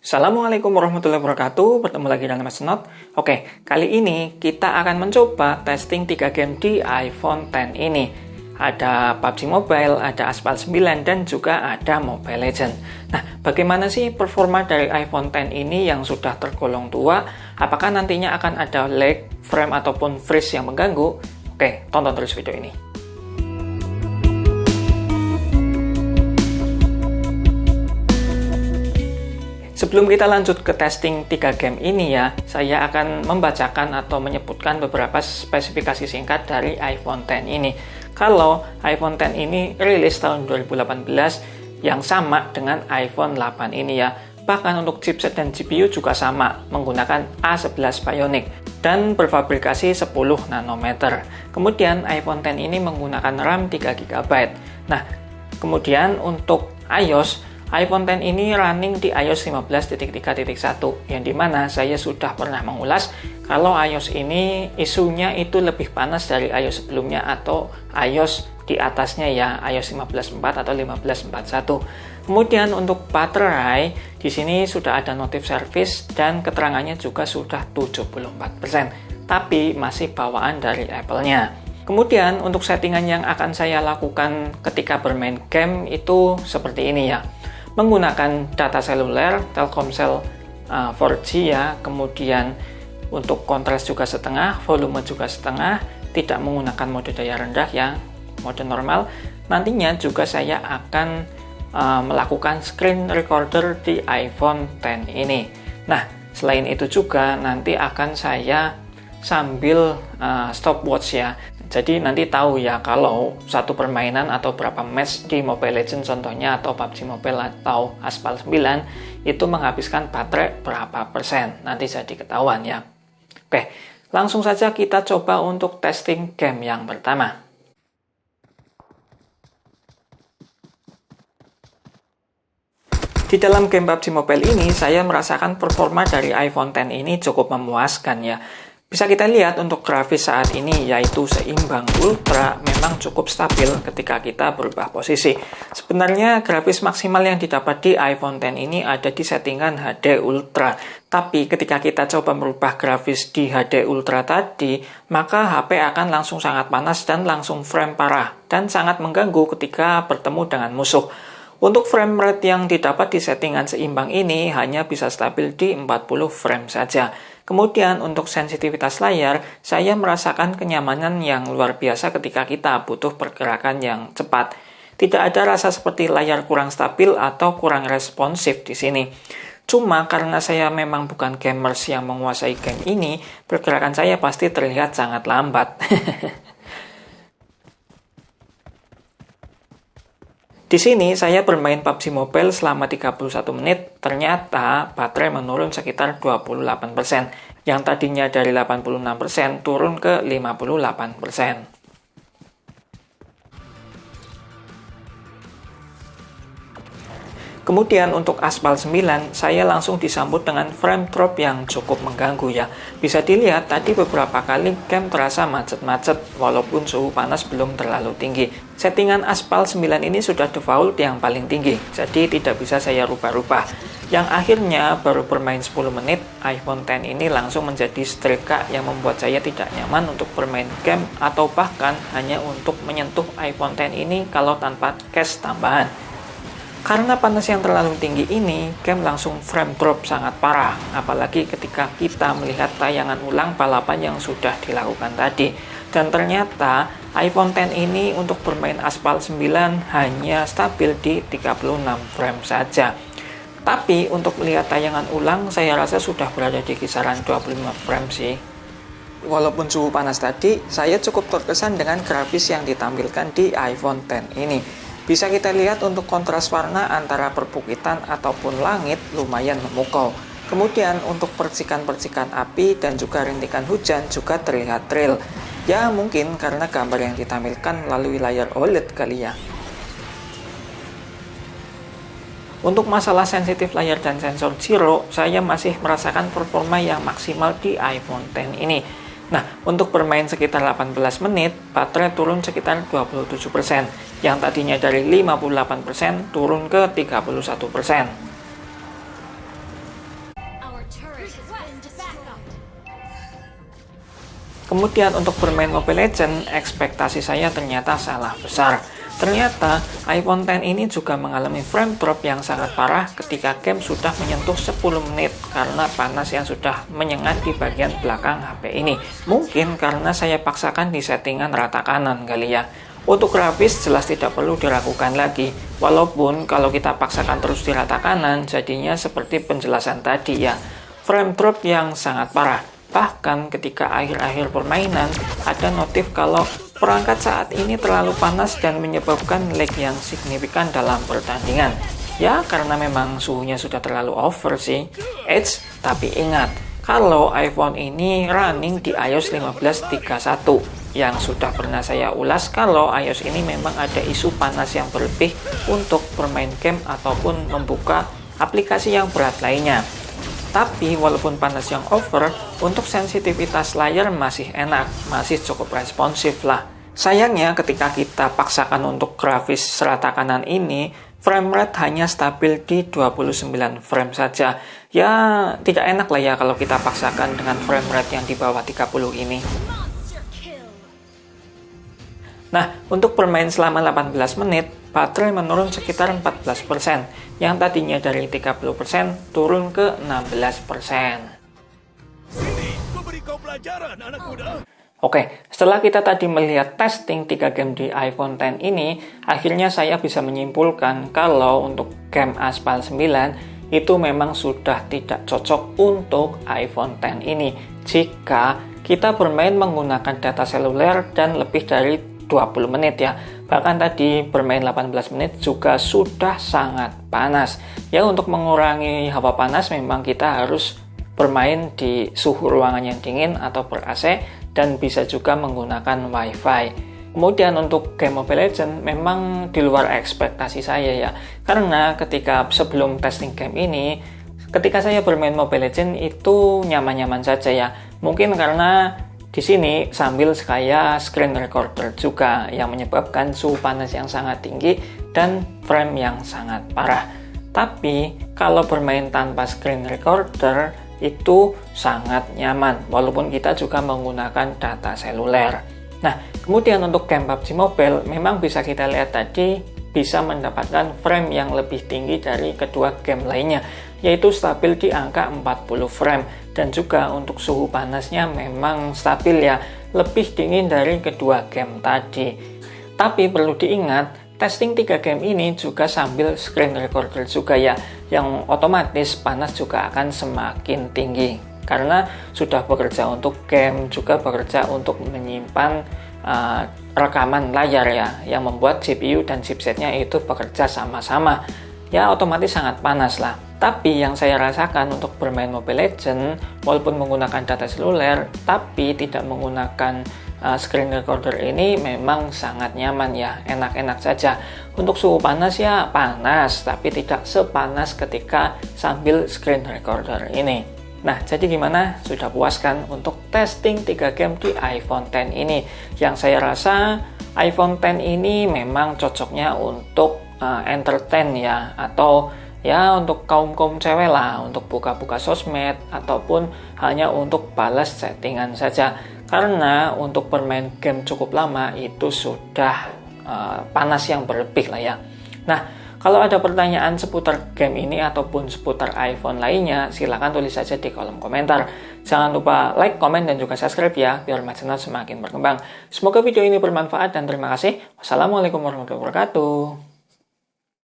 Assalamualaikum warahmatullahi wabarakatuh. Bertemu lagi dengan Mas Not. Oke, kali ini kita akan mencoba testing 3 game di iPhone X ini. Ada PUBG Mobile, ada Aspal 9, dan juga ada Mobile Legends. Nah, bagaimana sih performa dari iPhone X ini yang sudah tergolong tua? Apakah nantinya akan ada lag, frame, ataupun freeze yang mengganggu? Oke, tonton terus video ini. Sebelum kita lanjut ke testing 3 game ini ya, saya akan membacakan atau menyebutkan beberapa spesifikasi singkat dari iPhone X ini. Kalau iPhone X ini rilis tahun 2018 yang sama dengan iPhone 8 ini ya. Bahkan untuk chipset dan GPU juga sama, menggunakan A11 Bionic dan berfabrikasi 10 nanometer. Kemudian iPhone X ini menggunakan RAM 3 GB. Nah, kemudian untuk iOS, iPhone X ini running di iOS 15.3.1, yang dimana saya sudah pernah mengulas kalau iOS ini isunya itu lebih panas dari iOS sebelumnya atau iOS di atasnya ya, iOS 15.4 atau 15.41. Kemudian untuk baterai, di sini sudah ada notif service dan keterangannya juga sudah 74%, tapi masih bawaan dari Apple-nya. Kemudian untuk settingan yang akan saya lakukan ketika bermain game itu seperti ini ya. Menggunakan data seluler, Telkomsel 4G ya, kemudian untuk kontras juga setengah, volume juga setengah, tidak menggunakan mode daya rendah ya, mode normal. Nantinya juga saya akan melakukan screen recorder di iPhone X ini. Nah, selain itu juga nanti akan saya sambil stopwatch ya. Jadi nanti tahu ya kalau satu permainan atau berapa match di Mobile Legends contohnya atau PUBG Mobile atau Aspal 9 itu menghabiskan baterai berapa persen. Nanti jadi ketahuan ya. Oke, langsung saja kita coba untuk testing game yang pertama. Di dalam game PUBG Mobile ini saya merasakan performa dari iPhone X ini cukup memuaskan ya. Bisa kita lihat untuk grafis saat ini yaitu seimbang ultra memang cukup stabil ketika kita berubah posisi. Sebenarnya grafis maksimal yang didapat di iPhone X ini ada di settingan HD Ultra. Tapi ketika kita coba merubah grafis di HD Ultra tadi, maka HP akan langsung sangat panas dan langsung frame parah dan sangat mengganggu ketika bertemu dengan musuh. Untuk frame rate yang didapat di settingan seimbang ini hanya bisa stabil di 40 frame saja. Kemudian untuk sensitivitas layar, saya merasakan kenyamanan yang luar biasa ketika kita butuh pergerakan yang cepat. Tidak ada rasa seperti layar kurang stabil atau kurang responsif di sini. Cuma karena saya memang bukan gamers yang menguasai game ini, pergerakan saya pasti terlihat sangat lambat. Di sini saya bermain PUBG Mobile selama 31 menit, ternyata baterai menurun sekitar 28%, yang tadinya dari 86% turun ke 58%. Kemudian untuk Aspal 9, saya langsung disambut dengan frame drop yang cukup mengganggu ya. Bisa dilihat tadi beberapa kali game terasa macet-macet walaupun suhu panas belum terlalu tinggi. Settingan Aspal 9 ini sudah default yang paling tinggi, jadi tidak bisa saya rubah-rubah. Yang akhirnya baru bermain 10 menit, iPhone X ini langsung menjadi strika yang membuat saya tidak nyaman untuk bermain game atau bahkan hanya untuk menyentuh iPhone X ini kalau tanpa cache tambahan. Karena panas yang terlalu tinggi ini, game langsung frame drop sangat parah, apalagi ketika kita melihat tayangan ulang balapan yang sudah dilakukan tadi. Dan ternyata iPhone X ini untuk bermain Aspal 9 hanya stabil di 36 frame saja. Tapi untuk melihat tayangan ulang, saya rasa sudah berada di kisaran 25 frame sih. Walaupun suhu panas tadi, saya cukup terkesan dengan grafis yang ditampilkan di iPhone X ini. Bisa kita lihat untuk kontras warna antara perbukitan ataupun langit lumayan memukau. Kemudian untuk percikan-percikan api dan juga rintikan hujan juga terlihat real. Ya mungkin karena gambar yang ditampilkan melalui layar OLED kali ya. Untuk masalah sensitif layar dan sensor Zero, saya masih merasakan performa yang maksimal di iPhone X ini. Nah, untuk bermain sekitar 18 menit, baterai turun sekitar 27%, yang tadinya dari 58% turun ke 31%. Kemudian untuk bermain Mobile Legends, ekspektasi saya ternyata salah besar. Ternyata iPhone X ini juga mengalami frame drop yang sangat parah ketika game sudah menyentuh 10 menit karena panas yang sudah menyengat di bagian belakang HP ini. Mungkin karena saya paksakan di settingan rata kanan kali ya. Untuk grafis jelas tidak perlu diragukan lagi, walaupun kalau kita paksakan terus di rata kanan jadinya seperti penjelasan tadi ya, frame drop yang sangat parah. Bahkan ketika akhir-akhir permainan ada notif kalau perangkat saat ini terlalu panas dan menyebabkan lag yang signifikan dalam pertandingan. Ya karena memang suhunya sudah terlalu over sih. Tapi ingat, kalau iPhone ini running di iOS 15.31 yang sudah pernah saya ulas, kalau iOS ini memang ada isu panas yang berlebih untuk bermain game ataupun membuka aplikasi yang berat lainnya. Tapi walaupun panas yang over, untuk sensitivitas layar masih enak, masih cukup responsif lah. Sayangnya ketika kita paksakan untuk grafis rata kanan ini, frame rate hanya stabil di 29 frame saja. Ya tidak enak lah ya kalau kita paksakan dengan frame rate yang di bawah 30 ini. Nah, untuk bermain selama 18 menit, baterai menurun sekitar 14%, yang tadinya dari 30% turun ke 16%. Oke, setelah kita tadi melihat testing 3 game di iPhone X ini, akhirnya saya bisa menyimpulkan kalau untuk game Aspal 9 itu memang sudah tidak cocok untuk iPhone X ini jika kita bermain menggunakan data seluler dan lebih dari 20 menit ya. Bahkan tadi bermain 18 menit juga sudah sangat panas. Ya untuk mengurangi hawa panas memang kita harus bermain di suhu ruangan yang dingin atau ber AC dan bisa juga menggunakan WiFi. Kemudian untuk game Mobile Legends memang di luar ekspektasi saya ya. Karena ketika sebelum testing game ini, ketika saya bermain Mobile Legends itu nyaman-nyaman saja ya. Mungkin karena di sini sambil saya screen recorder juga yang menyebabkan suhu panas yang sangat tinggi dan frame yang sangat parah. Tapi kalau bermain tanpa screen recorder itu sangat nyaman walaupun kita juga menggunakan data seluler. Nah, kemudian untuk game PUBG Mobile memang bisa kita lihat tadi bisa mendapatkan frame yang lebih tinggi dari kedua game lainnya, yaitu stabil di angka 40 frame. Dan juga untuk suhu panasnya memang stabil ya, lebih dingin dari kedua game tadi. Tapi perlu diingat, testing 3 game ini juga sambil screen recorder juga ya, yang otomatis panas juga akan semakin tinggi. Karena sudah bekerja untuk game, juga bekerja untuk menyimpan rekaman layar ya, yang membuat CPU dan chipsetnya itu bekerja sama-sama. Ya otomatis sangat panas lah. Tapi yang saya rasakan untuk bermain Mobile Legends, walaupun menggunakan data seluler, tapi tidak menggunakan screen recorder ini memang sangat nyaman ya, enak-enak saja. Untuk suhu panas ya panas, tapi tidak sepanas ketika sambil screen recorder ini. Nah, jadi gimana? Sudah puas kan untuk testing 3 game di iPhone X ini? Yang saya rasa iPhone X ini memang cocoknya untuk entertain ya, atau ya untuk kaum-kaum cewek lah, untuk buka-buka sosmed ataupun hanya untuk balas settingan saja. Karena untuk bermain game cukup lama itu sudah panas yang berlebih lah ya. Nah, kalau ada pertanyaan seputar game ini ataupun seputar iPhone lainnya, silahkan tulis saja di kolom komentar. Jangan lupa like, komen, dan juga subscribe ya, biar my channel semakin berkembang. Semoga video ini bermanfaat dan terima kasih. Wassalamualaikum warahmatullahi wabarakatuh.